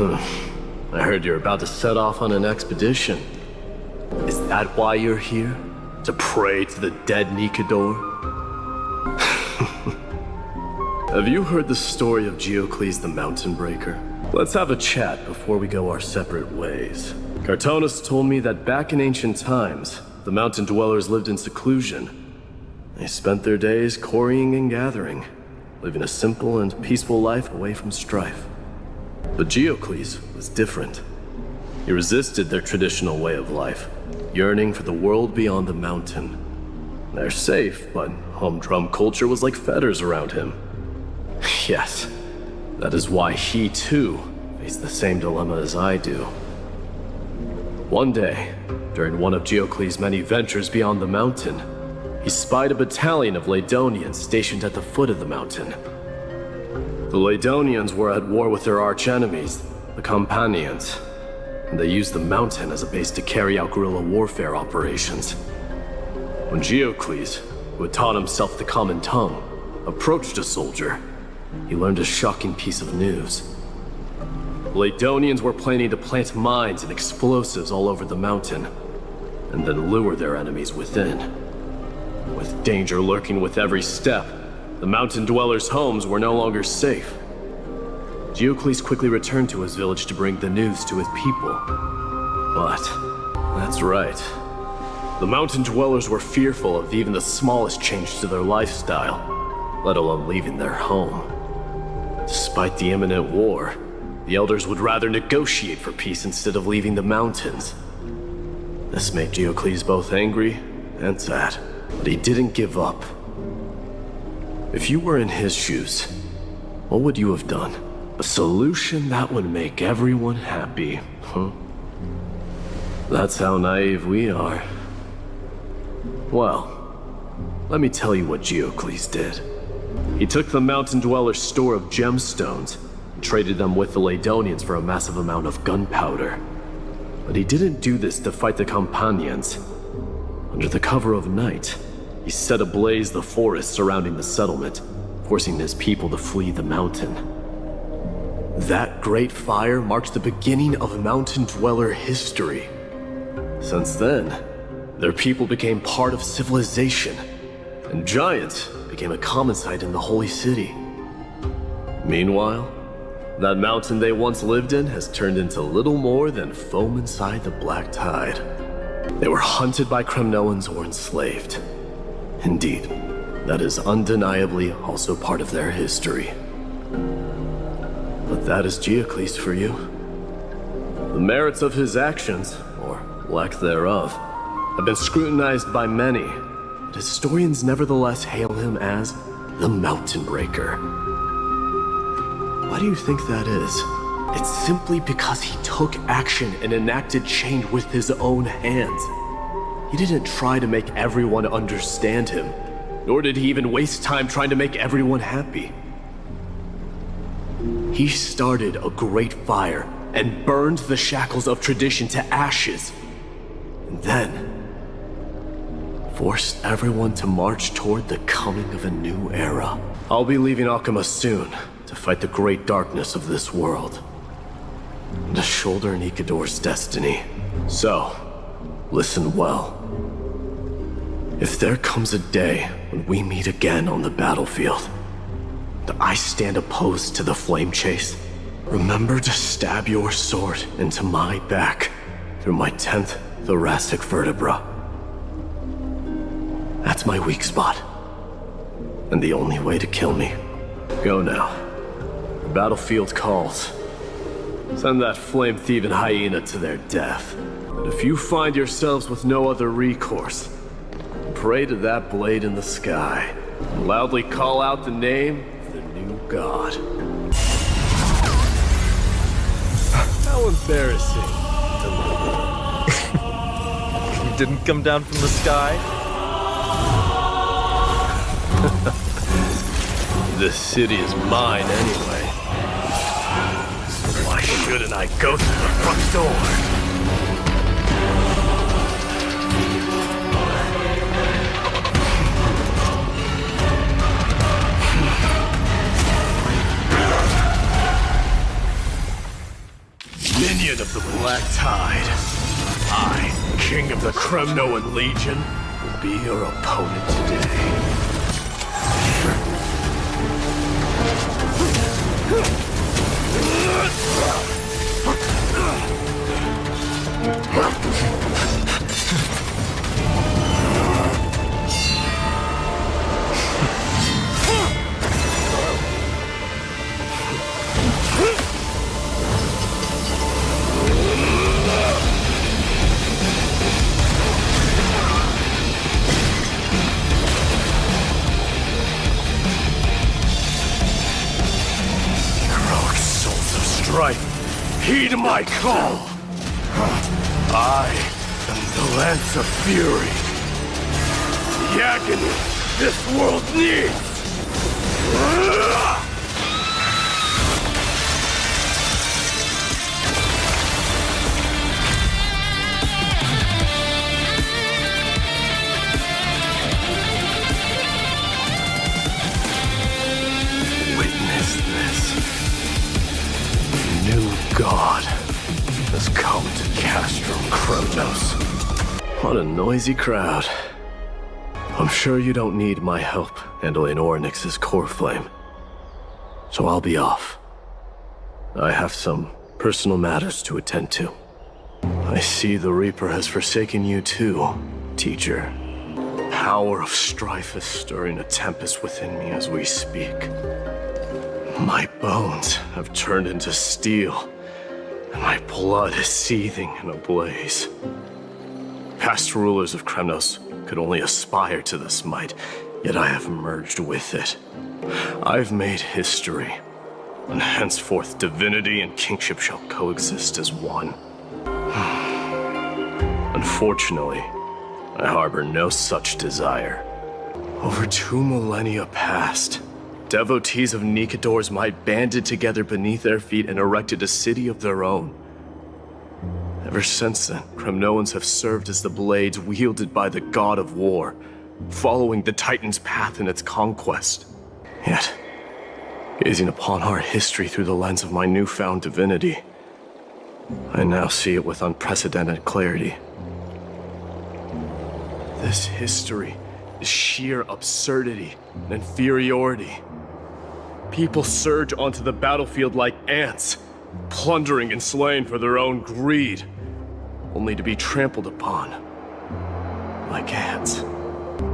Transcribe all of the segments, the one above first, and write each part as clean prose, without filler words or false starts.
I heard you're about to set off on an expedition. Is that why you're here? To pray to the dead Nikador? Have you heard the story of Geocles the Mountain Breaker? Let's have a chat before we go our separate ways. Cartonus told me that back in ancient times, the mountain dwellers lived in seclusion. They spent their days quarrying and gathering, living a simple and peaceful life away from strife. But Geocles was different. He resisted their traditional way of life, yearning for the world beyond the mountain. They're safe, but humdrum culture was like fetters around him. Yes, that is why he too faced the same dilemma as I do. One day, during one of Geocles' many ventures beyond the mountain, he spied a battalion of Lydonians stationed at the foot of the mountain. The Lydonians were at war with their arch-enemies, the Companions, and they used the mountain as a base to carry out guerrilla warfare operations. When Geocles, who had taught himself the common tongue, approached a soldier, he learned a shocking piece of news. The Lydonians were planning to plant mines and explosives all over the mountain, and then lure their enemies within. With danger lurking with every step, the mountain dwellers' homes were no longer safe. Geocles quickly returned to his village to bring the news to his people. But, that's right. The mountain dwellers were fearful of even the smallest change to their lifestyle, let alone leaving their home. Despite the imminent war, the elders would rather negotiate for peace instead of leaving the mountains. This made Geocles both angry and sad, but he didn't give up. If you were in his shoes, what would you have done? A solution that would make everyone happy, huh? That's how naive we are. Well, let me tell you what Geocles did. He took the mountain dwellers' store of gemstones and traded them with the Lydonians for a massive amount of gunpowder. But he didn't do this to fight the Companions. Under the cover of night, he set ablaze the forest surrounding the settlement, forcing his people to flee the mountain. That great fire marked the beginning of mountain dweller history. Since then, their people became part of civilization, and giants became a common sight in the holy city. Meanwhile, that mountain they once lived in has turned into little more than foam inside the black tide. They were hunted by Kremnoans or enslaved. Indeed, that is undeniably also part of their history. But that is Geocles for you. The merits of his actions, or lack thereof, have been scrutinized by many, but historians nevertheless hail him as the Mountain Breaker. Why do you think that is? It's simply because he took action and enacted change with his own hands. He didn't try to make everyone understand him, nor did he even waste time trying to make everyone happy. He started a great fire and burned the shackles of tradition to ashes, and then forced everyone to march toward the coming of a new era. I'll be leaving Akama soon to fight the great darkness of this world, and to shoulder Nikador's destiny. So, listen well. If there comes a day when we meet again on the battlefield, and I stand opposed to the flame chase, remember to stab your sword into my back through my 10th thoracic vertebra. That's my weak spot, and the only way to kill me. Go now. The battlefield calls. Send that flame-thieving hyena to their death. And if you find yourselves with no other recourse, pray to that blade in the sky, and loudly call out the name of the new god. How embarrassing. You didn't come down from the sky? This city is mine anyway. So why shouldn't I go through the front door? minion of the Black Tide. I, King of the Kremnoan Legion, will be your opponent today. Heed my call! I am the Lance of Fury. The agony this world needs! Witness this. New God has come to Cginfernos. What a noisy crowd. I'm sure you don't need my help handling Ornyx's core flame. So I'll be off. I have some personal matters to attend to. I see the Reaper has forsaken you too, teacher. Power of strife is stirring a tempest within me as we speak. My bones have turned into steel, and my blood is seething in a blaze. Past rulers of Kremnos could only aspire to this might, yet I have merged with it. I've made history, and henceforth divinity and kingship shall coexist as one. Unfortunately, I harbor no such desire. Over 2 millennia past, devotees of Nikador's might banded together beneath their feet and erected a city of their own. Ever since then, Kremnoans have served as the blades wielded by the god of war, following the Titan's path in its conquest. Yet, gazing upon our history through the lens of my newfound divinity, I now see it with unprecedented clarity. This history is sheer absurdity and inferiority. People surge onto the battlefield like ants, plundering and slaying for their own greed, only to be trampled upon like ants.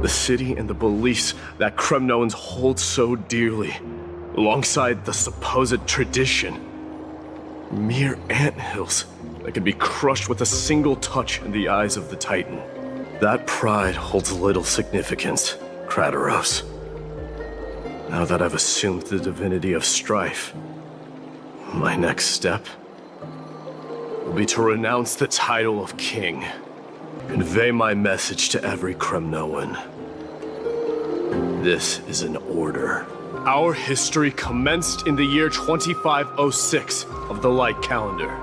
The city and the beliefs that Kremnoans hold so dearly, alongside the supposed tradition, mere anthills that can be crushed with a single touch in the eyes of the Titan. That pride holds little significance, Kratoros. Now that I've assumed the divinity of strife, my next step will be to renounce the title of king, convey my message to every Kremnoan. This is an order. Our history commenced in the year 2506 of the Light Calendar,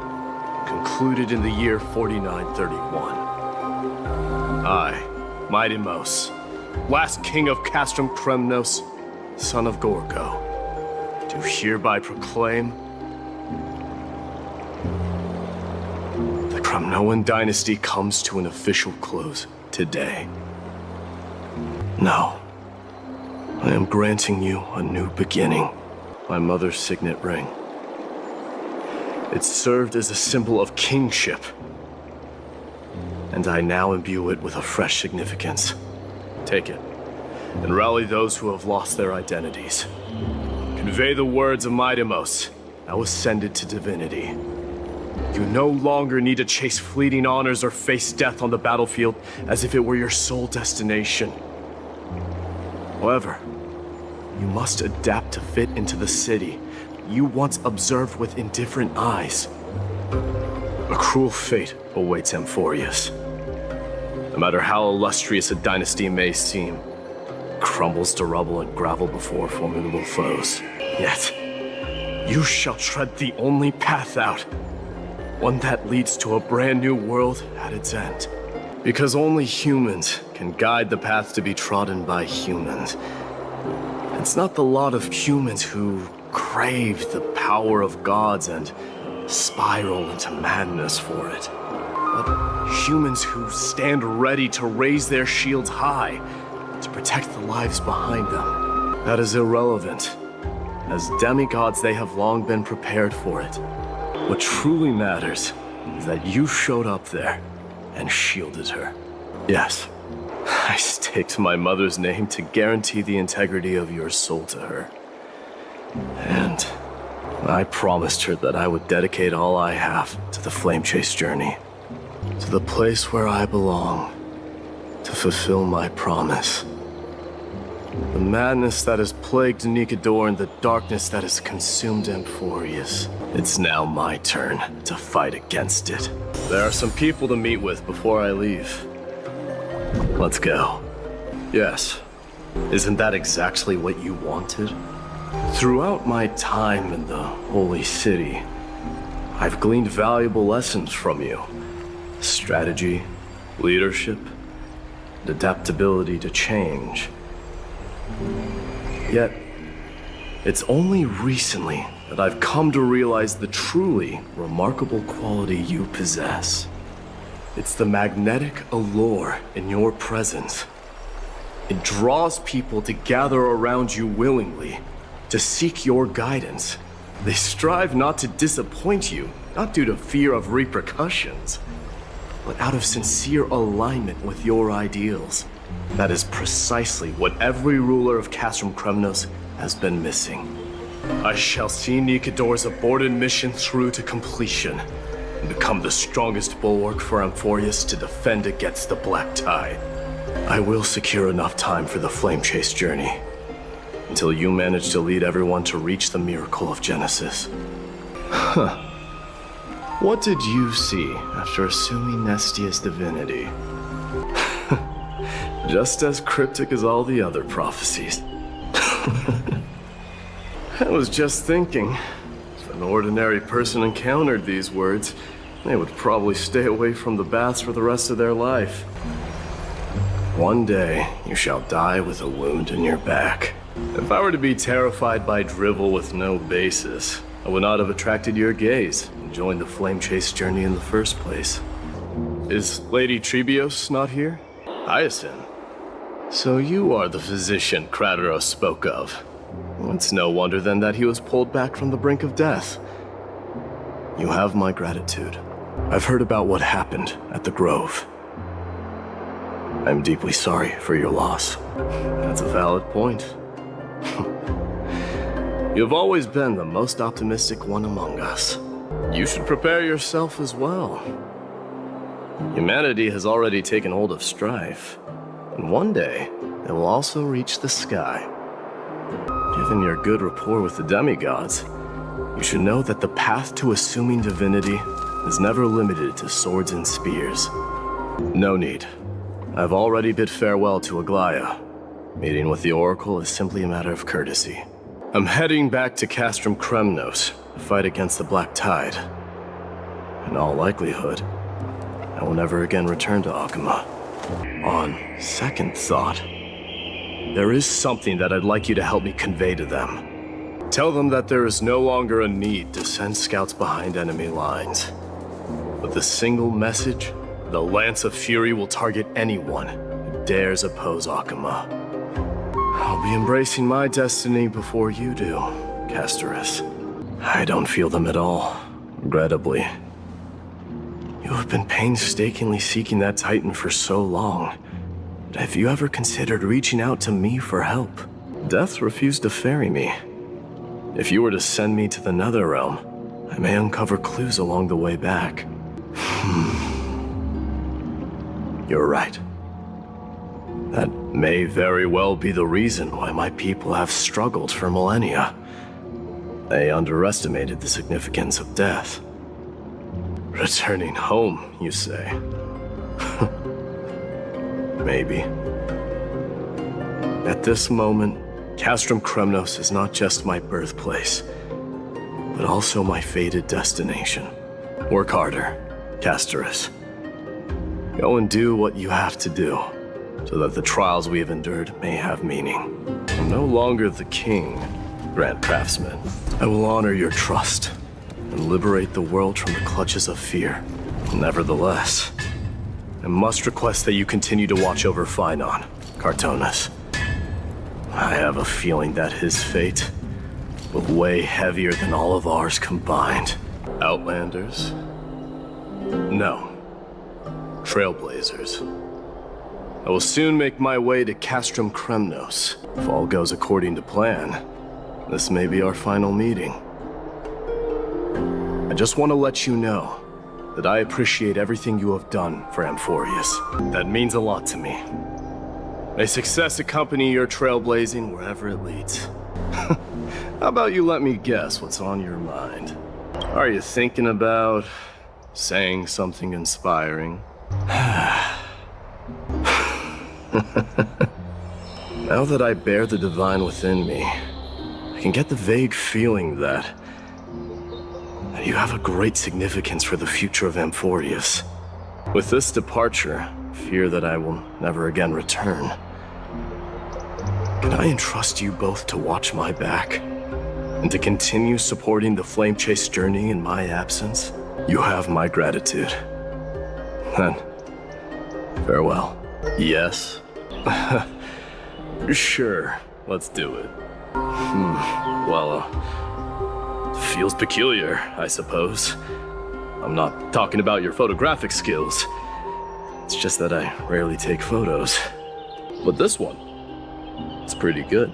concluded in the year 4931. I, Mydei, last king of Castrum Kremnos, son of Gorgo, do hereby proclaim the Kremnoan dynasty comes to an official close today. No, I am granting you a new beginning, my mother's signet ring. It served as a symbol of kingship, and I now imbue it with a fresh significance. Take it, and rally those who have lost their identities. Convey the words of Mydei, now ascended to divinity. You no longer need to chase fleeting honors or face death on the battlefield as if it were your sole destination. However, you must adapt to fit into the city you once observed with indifferent eyes. A cruel fate awaits Amphorius. No matter how illustrious a dynasty may seem, it crumbles to rubble and gravel before formidable foes. Yet, you shall tread the only path out, one that leads to a brand new world at its end. Because only humans can guide the path to be trodden by humans. It's not the lot of humans who crave the power of gods and spiral into madness for it. But humans who stand ready to raise their shields high to protect the lives behind them, that is irrelevant. As demigods, they have long been prepared for it. What truly matters is that you showed up there and shielded her. Yes, I staked my mother's name to guarantee the integrity of your soul to her. And I promised her that I would dedicate all I have to the flame chase journey, to the place where I belong, to fulfill my promise. The madness that has plagued Nikador and the darkness that has consumed Emphorius. It's now my turn to fight against it. There are some people to meet with before I leave. Let's go. Yes. Isn't that exactly what you wanted? Throughout my time in the Holy City, I've gleaned valuable lessons from you. Strategy, leadership, and adaptability to change. Yet, it's only recently that I've come to realize the truly remarkable quality you possess. It's the magnetic allure in your presence. It draws people to gather around you willingly, to seek your guidance. They strive not to disappoint you, not due to fear of repercussions, but out of sincere alignment with your ideals. That is precisely what every ruler of Cginfernos has been missing. I shall see Nikador's aborted mission through to completion, and become the strongest bulwark for Emphorius to defend against the Black Tide. I will secure enough time for the flame chase journey, until you manage to lead everyone to reach the miracle of Genesis. Huh. What did you see after assuming Nestia's divinity? Just as cryptic as all the other prophecies. I was just thinking, if an ordinary person encountered these words, they would probably stay away from the baths for the rest of their life. One day, you shall die with a wound in your back. If I were to be terrified by drivel with no basis, I would not have attracted your gaze and joined the flame chase journey in the first place. Is Lady Trebios not here? Hyacinth. So you are the physician Krateros spoke of. It's no wonder then that he was pulled back from the brink of death. You have my gratitude. I've heard about what happened at the Grove. I'm deeply sorry for your loss. That's a valid point. You've always been the most optimistic one among us. You should prepare yourself as well. Humanity has already taken hold of strife, and one day it will also reach the sky. Given your good rapport with the demigods, you should know that the path to assuming divinity is never limited to swords and spears. No need. I've already bid farewell to Aglaya. Meeting with the Oracle is simply a matter of courtesy. I'm heading back to Cginfernos to fight against the Black Tide. In all likelihood, I will never again return to Akuma. On second thought, there is something that I'd like you to help me convey to them. Tell them that there is no longer a need to send scouts behind enemy lines. With a single message, the Lance of Fury will target anyone who dares oppose Akuma. I'll be embracing my destiny before you do, Casterus. I don't feel them at all, regrettably. You have been painstakingly seeking that Titan for so long. But have you ever considered reaching out to me for help? Death refused to ferry me. If you were to send me to the Netherrealm, I may uncover clues along the way back. You're right. That may very well be the reason why my people have struggled for millennia. They underestimated the significance of death. Returning home, you say? Maybe. At this moment, Cginfernos is not just my birthplace, but also my fated destination. Work harder, Casterus. Go and do what you have to do, so that the trials we have endured may have meaning. I'm no longer the king, Grand Craftsman. I will honor your trust and liberate the world from the clutches of fear. Nevertheless, I must request that you continue to watch over Phainon, Cartonis. I have a feeling that his fate will weigh heavier than all of ours combined. Outlanders? No. Trailblazers. I will soon make my way to Cginfernos. If all goes according to plan, this may be our final meeting. I just want to let you know that I appreciate everything you have done for Amphorius. That means a lot to me. May success accompany your trailblazing wherever it leads. How about you let me guess what's on your mind? Are you thinking about saying something inspiring? Now that I bear the divine within me, I can get the vague feeling that you have a great significance for the future of Amphorius. With this departure, I fear that I will never again return. Can I entrust you both to watch my back and to continue supporting the Flame Chase journey in my absence? You have my gratitude. Then, farewell. Yes? Sure, let's do it. Feels peculiar, I suppose. I'm not talking about your photographic skills. It's just that I rarely take photos. But this one, it's pretty good.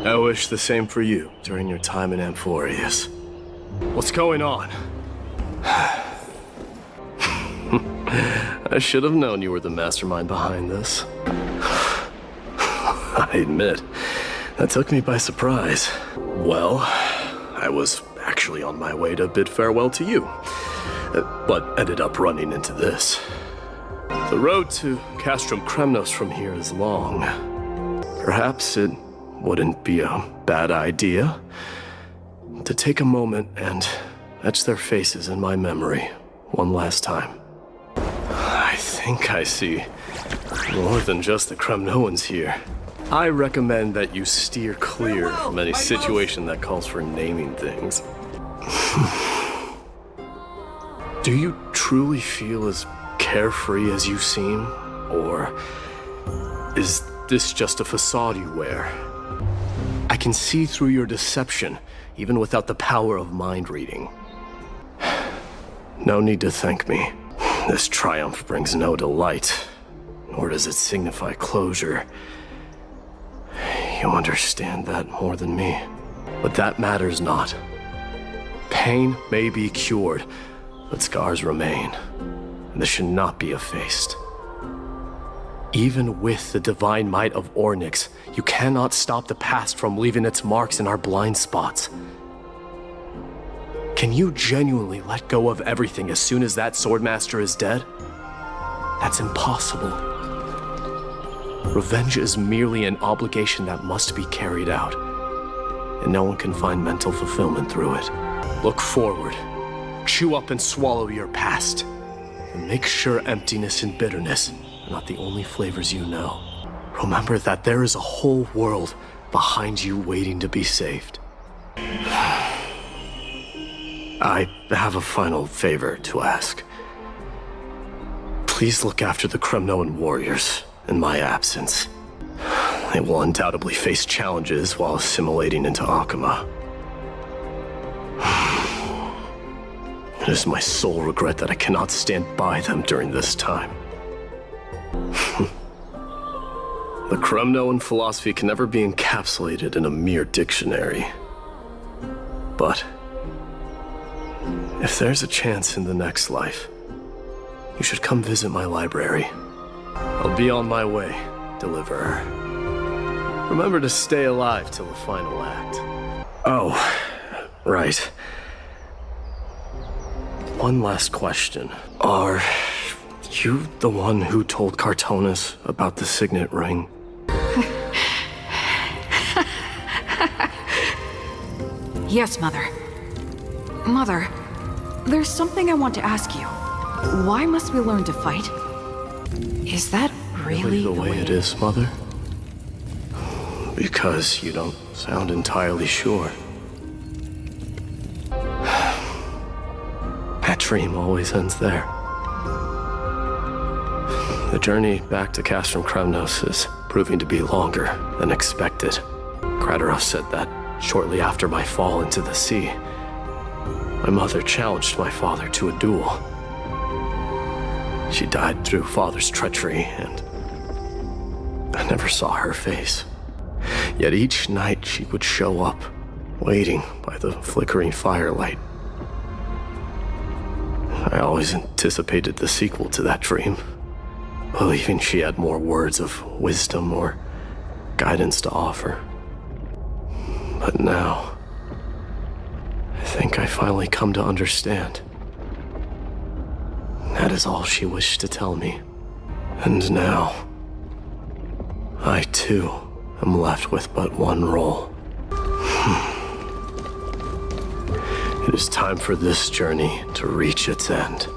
I wish the same for you during your time in Amphorius. What's going on? I should have known you were the mastermind behind this. I admit, that took me by surprise. Well, I was actually on my way to bid farewell to you, but ended up running into this. The road to Cginfernos from here is long. Perhaps it wouldn't be a bad idea to take a moment and etch their faces in my memory one last time. I think I see more than just the Kremnoans here. I recommend that you steer clear from any situation that calls for naming things. Do you truly feel as carefree as you seem? Or is this just a facade you wear? I can see through your deception, even without the power of mind reading. No need to thank me. This triumph brings no delight, nor does it signify closure. You understand that more than me. But that matters not. Pain may be cured, but scars remain, and this should not be effaced. Even with the divine might of Ornyx, you cannot stop the past from leaving its marks in our blind spots. Can you genuinely let go of everything as soon as that Swordmaster is dead? That's impossible. Revenge is merely an obligation that must be carried out, and no one can find mental fulfillment through it. Look forward, chew up and swallow your past, and make sure emptiness and bitterness are not the only flavors you know. Remember that there is a whole world behind you waiting to be saved. I have a final favor to ask. Please look after the Kremnoan warriors in my absence. They will undoubtedly face challenges while assimilating into Akama. It is my sole regret that I cannot stand by them during this time. The Kremnoan philosophy can never be encapsulated in a mere dictionary. But if there's a chance in the next life, you should come visit my library. I'll be on my way, Deliverer. Remember to stay alive till the final act. Oh, right. One last question. Are you the one who told Cartonis about the signet ring? Yes, Mother. Mother, there's something I want to ask you. Why must we learn to fight? Is that really the way it is, Mother? Because you don't sound entirely sure. dream always ends there. The journey back to Cginfernos is proving to be longer than expected. Crateros said that shortly after my fall into the sea, my mother challenged my father to a duel. She died through father's treachery, and I never saw her face. Yet each night she would show up, waiting by the flickering firelight. I always anticipated the sequel to that dream, believing she had more words of wisdom or guidance to offer. But now, I think I finally come to understand. That is all she wished to tell me. And now, I too am left with but one role. It is time for this journey to reach its end.